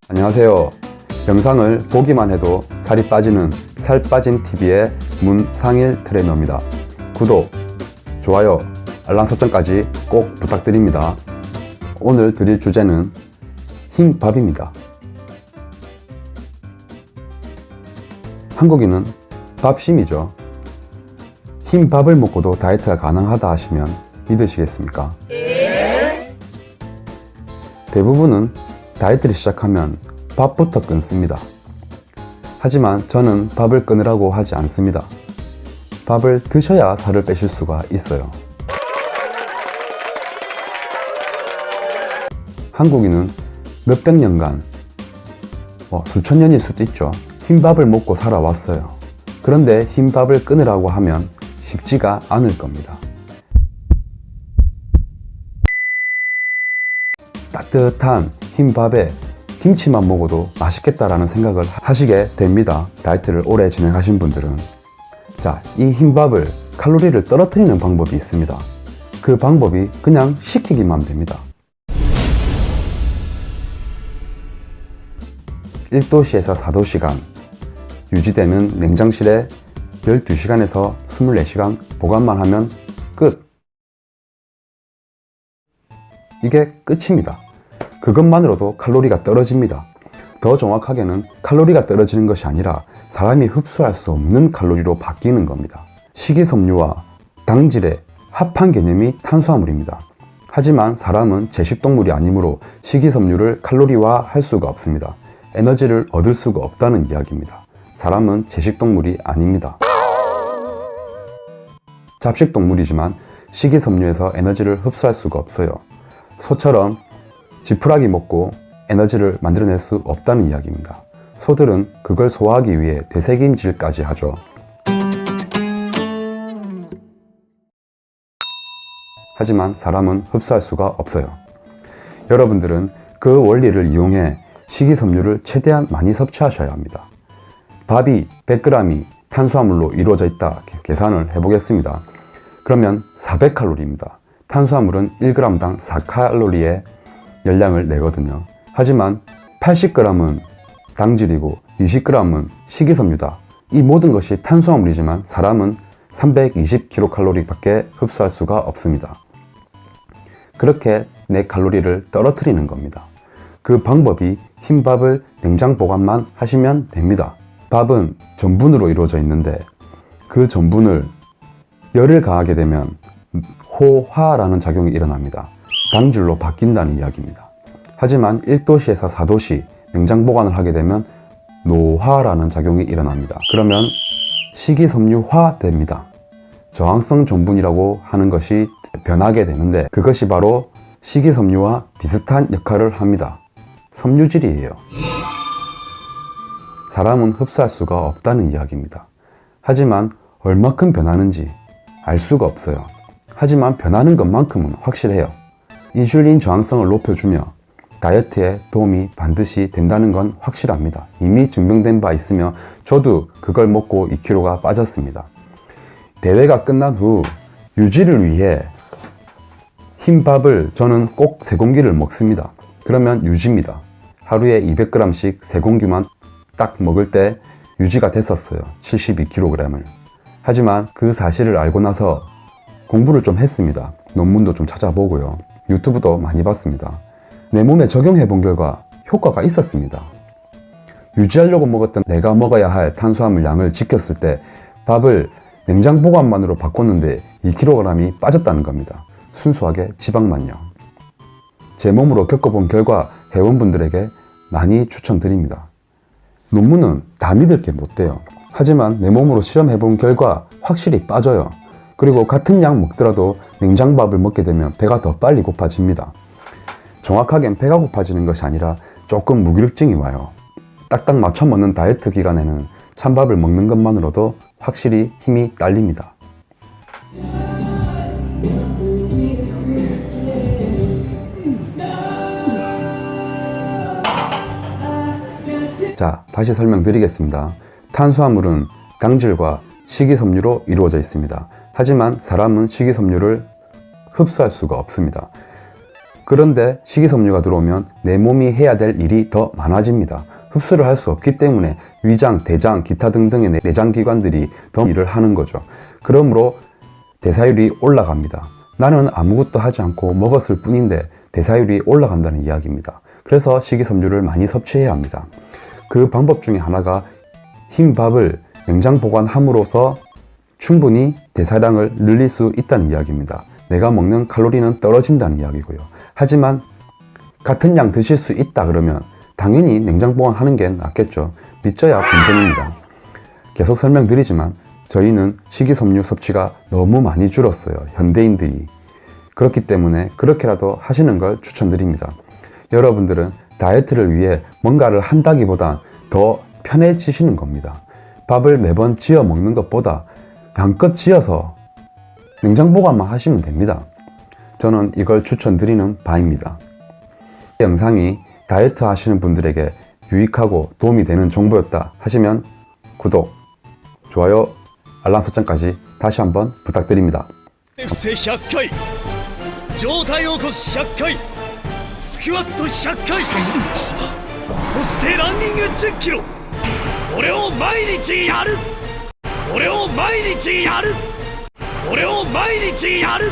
안녕하세요. 영상을 보기만 해도 살이 빠지는 살빠진TV의 문상일 트레이너입니다. 구독, 좋아요, 알람 설정까지 꼭 부탁드립니다. 오늘 드릴 주제는 흰밥입니다. 한국인은 밥심이죠. 흰밥을 먹고도 다이어트가 가능하다 하시면 믿으시겠습니까? 대부분은 다이어트를 시작하면 밥부터 끊습니다. 하지만 저는 밥을 끊으라고 하지 않습니다. 밥을 드셔야 살을 빼실 수가 있어요. 한국인은 몇백 년간, 수천 년일 수도 있죠. 흰밥을 먹고 살아왔어요. 그런데 흰밥을 끊으라고 하면 쉽지가 않을 겁니다. 따뜻한 흰밥에 김치만 먹어도 맛있겠다라는 생각을 하시게 됩니다. 다이어트를 오래 진행하신 분들은. 자, 이 흰밥을 칼로리를 떨어뜨리는 방법이 있습니다. 그 방법이 그냥 식히기만 됩니다. 1도씨에서 4도시간 유지되는 냉장실에 12시간에서 24시간 보관만 하면 끝! 이게 끝입니다. 그것만으로도 칼로리가 떨어집니다. 더 정확하게는 칼로리가 떨어지는 것이 아니라 사람이 흡수할 수 없는 칼로리로 바뀌는 겁니다. 식이섬유와 당질의 합한 개념이 탄수화물입니다. 하지만 사람은 제식동물이 아니므로 식이섬유를 칼로리화 할 수가 없습니다. 에너지를 얻을 수가 없다는 이야기입니다. 사람은 제식동물이 아닙니다. 잡식동물이지만 식이섬유에서 에너지를 흡수할 수가 없어요. 소처럼 지푸라기 먹고 에너지를 만들어낼 수 없다는 이야기입니다. 소들은 그걸 소화하기 위해 되새김질까지 하죠. 하지만 사람은 흡수할 수가 없어요. 여러분들은 그 원리를 이용해 식이섬유를 최대한 많이 섭취하셔야 합니다. 밥이 100g이 탄수화물로 이루어져 있다 계산을 해보겠습니다. 그러면 400칼로리입니다. 탄수화물은 1g당 4칼로리의 열량을 내거든요. 하지만 80g은 당질이고 20g은 식이섬유다. 이 모든 것이 탄수화물이지만 사람은 320kcal 밖에 흡수할 수가 없습니다. 그렇게 내 칼로리를 떨어뜨리는 겁니다. 그 방법이 흰밥을 냉장 보관만 하시면 됩니다. 밥은 전분으로 이루어져 있는데 그 전분을 열을 가하게 되면 호화라는 작용이 일어납니다. 당질로 바뀐다는 이야기입니다. 하지만 1도씨에서 4도씨 냉장 보관을 하게 되면 노화라는 작용이 일어납니다. 그러면 식이섬유화 됩니다. 저항성 전분이라고 하는 것이 변하게 되는데 그것이 바로 식이섬유와 비슷한 역할을 합니다. 섬유질이에요. 사람은 흡수할 수가 없다는 이야기입니다. 하지만 얼마큼 변하는지 알 수가 없어요. 하지만 변하는 것만큼은 확실해요. 인슐린 저항성을 높여주며 다이어트에 도움이 반드시 된다는 건 확실합니다. 이미 증명된 바 있으며 저도 그걸 먹고 2kg가 빠졌습니다. 대회가 끝난 후 유지를 위해 흰밥을 저는 꼭 3공기를 먹습니다. 그러면 유지입니다. 하루에 200g씩 3공기만 딱 먹을 때 유지가 됐었어요. 72kg을. 하지만 그 사실을 알고 나서 공부를 좀 했습니다. 논문도 좀 찾아보고요. 유튜브도 많이 봤습니다. 내 몸에 적용해 본 결과 효과가 있었습니다. 유지하려고 먹었던 내가 먹어야 할 탄수화물 양을 지켰을 때 밥을 냉장 보관만으로 바꿨는데 2kg이 빠졌다는 겁니다. 순수하게 지방만요. 제 몸으로 겪어본 결과 회원분들에게 많이 추천드립니다. 논문은 다 믿을 게 못 돼요. 하지만 내 몸으로 실험해 본 결과 확실히 빠져요. 그리고 같은 양 먹더라도 냉장밥을 먹게 되면 배가 더 빨리 고파집니다. 정확하게는 배가 고파지는 것이 아니라 조금 무기력증이 와요. 딱딱 맞춰 먹는 다이어트 기간에는 찬밥을 먹는 것만으로도 확실히 힘이 딸립니다. 자, 다시 설명드리겠습니다. 탄수화물은 당질과 식이섬유로 이루어져 있습니다. 하지만 사람은 식이섬유를 흡수할 수가 없습니다. 그런데 식이섬유가 들어오면 내 몸이 해야 될 일이 더 많아집니다. 흡수를 할 수 없기 때문에 위장, 대장, 기타 등등의 내장기관들이 더 일을 하는 거죠. 그러므로 대사율이 올라갑니다. 나는 아무것도 하지 않고 먹었을 뿐인데 대사율이 올라간다는 이야기입니다. 그래서 식이섬유를 많이 섭취해야 합니다. 그 방법 중에 하나가 흰 밥을 냉장 보관함으로써 충분히 대사량을 늘릴 수 있다는 이야기입니다. 내가 먹는 칼로리는 떨어진다는 이야기고요. 하지만 같은 양 드실 수 있다 그러면 당연히 냉장 보관하는 게 낫겠죠. 믿져야 본전입니다. 계속 설명드리지만 저희는 식이섬유 섭취가 너무 많이 줄었어요. 현대인들이. 그렇기 때문에 그렇게라도 하시는 걸 추천드립니다. 여러분들은 다이어트를 위해 뭔가를 한다기보단 더 편해지시는 겁니다. 밥을 매번 지어 먹는 것보다 양껏 지어서 냉장 보관만 하시면 됩니다. 저는 이걸 추천드리는 바입니다. 이 영상이 다이어트 하시는 분들에게 유익하고 도움이 되는 정보였다 하시면 구독, 좋아요, 알람 설정까지 다시 한번 부탁드립니다. 伏せ100回上体起こし100回スクワット100回そしてランニング10キロこれを毎日やるこれを毎日やるこれを毎日やる